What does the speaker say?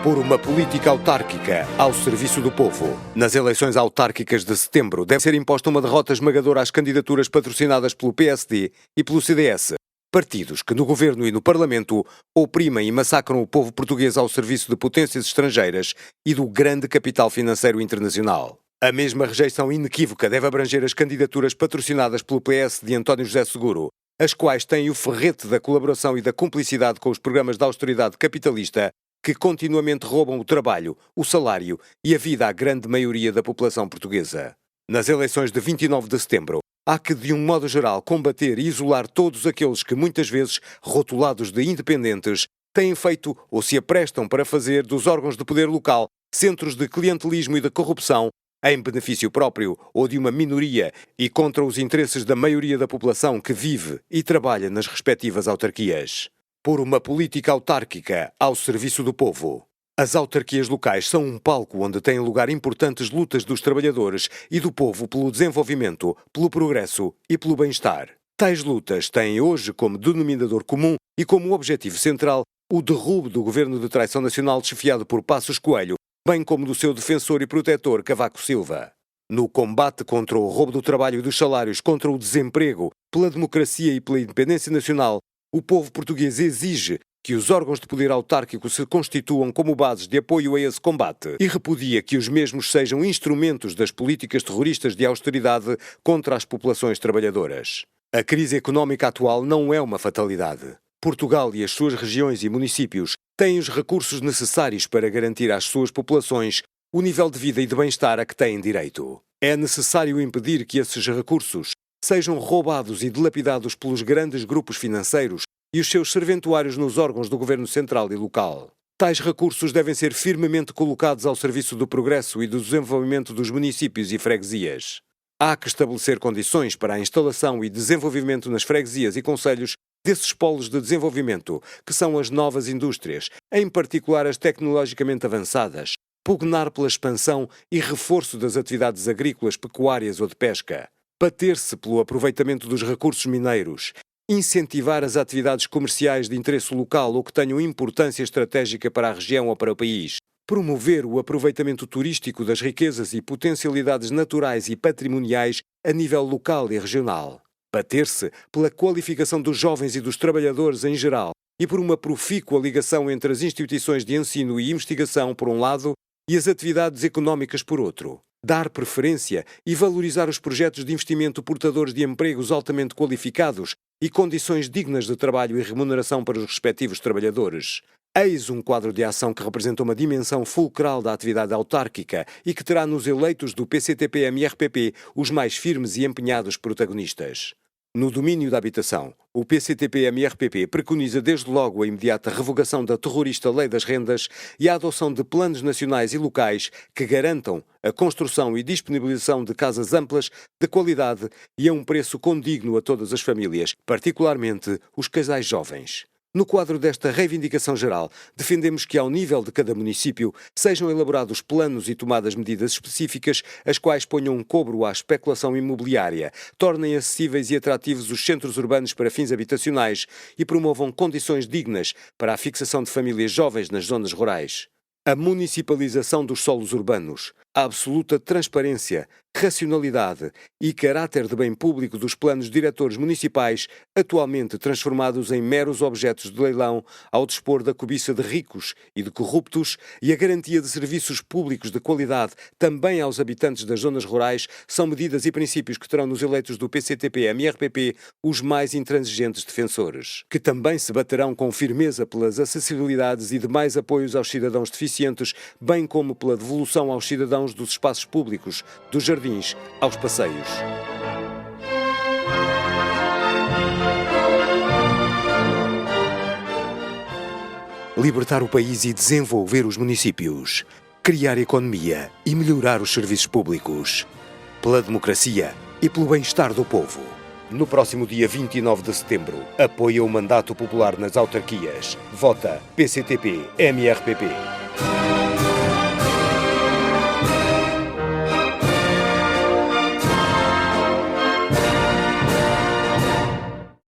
por uma política autárquica ao serviço do povo. Nas eleições autárquicas de setembro deve ser imposta uma derrota esmagadora às candidaturas patrocinadas pelo PSD e pelo CDS, partidos que no governo e no Parlamento oprimem e massacram o povo português ao serviço de potências estrangeiras e do grande capital financeiro internacional. A mesma rejeição inequívoca deve abranger as candidaturas patrocinadas pelo PS de António José Seguro, as quais têm o ferrete da colaboração e da cumplicidade com os programas de austeridade capitalista que continuamente roubam o trabalho, o salário e a vida à grande maioria da população portuguesa. Nas eleições de 29 de setembro, há que, de um modo geral, combater e isolar todos aqueles que, muitas vezes, rotulados de independentes, têm feito ou se aprestam para fazer dos órgãos de poder local centros de clientelismo e de corrupção em benefício próprio ou de uma minoria e contra os interesses da maioria da população que vive e trabalha nas respectivas autarquias. Por uma política autárquica ao serviço do povo. As autarquias locais são um palco onde têm lugar importantes lutas dos trabalhadores e do povo pelo desenvolvimento, pelo progresso e pelo bem-estar. Tais lutas têm hoje como denominador comum e como objetivo central o derrubo do governo de traição nacional chefiado por Passos Coelho, bem como do seu defensor e protetor Cavaco Silva. No combate contra o roubo do trabalho e dos salários, contra o desemprego, pela democracia e pela independência nacional, o povo português exige que os órgãos de poder autárquico se constituam como bases de apoio a esse combate e repudia que os mesmos sejam instrumentos das políticas terroristas de austeridade contra as populações trabalhadoras. A crise económica atual não é uma fatalidade. Portugal e as suas regiões e municípios têm os recursos necessários para garantir às suas populações o nível de vida e de bem-estar a que têm direito. É necessário impedir que esses recursos sejam roubados e dilapidados pelos grandes grupos financeiros e os seus serventuários nos órgãos do governo central e local. Tais recursos devem ser firmemente colocados ao serviço do progresso e do desenvolvimento dos municípios e freguesias. Há que estabelecer condições para a instalação e desenvolvimento nas freguesias e concelhos desses polos de desenvolvimento, que são as novas indústrias, em particular as tecnologicamente avançadas, pugnar pela expansão e reforço das atividades agrícolas, pecuárias ou de pesca, bater-se pelo aproveitamento dos recursos mineiros, incentivar as atividades comerciais de interesse local ou que tenham importância estratégica para a região ou para o país, promover o aproveitamento turístico das riquezas e potencialidades naturais e patrimoniais a nível local e regional, bater-se pela qualificação dos jovens e dos trabalhadores em geral e por uma profícua ligação entre as instituições de ensino e investigação, por um lado, e as atividades económicas, por outro. Dar preferência e valorizar os projetos de investimento portadores de empregos altamente qualificados e condições dignas de trabalho e remuneração para os respectivos trabalhadores. Eis um quadro de ação que representa uma dimensão fulcral da atividade autárquica e que terá nos eleitos do PCTP-MRPP os mais firmes e empenhados protagonistas. No domínio da habitação, o PCTP-MRPP preconiza desde logo a imediata revogação da terrorista Lei das Rendas e a adoção de planos nacionais e locais que garantam a construção e disponibilização de casas amplas, de qualidade e a um preço condigno a todas as famílias, particularmente os casais jovens. No quadro desta reivindicação geral, defendemos que, ao nível de cada município, sejam elaborados planos e tomadas medidas específicas, as quais ponham um cobro à especulação imobiliária, tornem acessíveis e atrativos os centros urbanos para fins habitacionais e promovam condições dignas para a fixação de famílias jovens nas zonas rurais. A municipalização dos solos urbanos, a absoluta transparência, racionalidade e caráter de bem público dos planos diretores municipais, atualmente transformados em meros objetos de leilão ao dispor da cobiça de ricos e de corruptos, e a garantia de serviços públicos de qualidade também aos habitantes das zonas rurais, são medidas e princípios que terão nos eleitos do PCTP-MRPP os mais intransigentes defensores, que também se baterão com firmeza pelas acessibilidades e demais apoios aos cidadãos deficientes, bem como pela devolução aos cidadãos dos espaços públicos, dos jardins aos passeios. Libertar o país e desenvolver os municípios. Criar economia e melhorar os serviços públicos. Pela democracia e pelo bem-estar do povo. No próximo dia 29 de setembro, apoia o mandato popular nas autarquias. Vota PCTP-MRPP.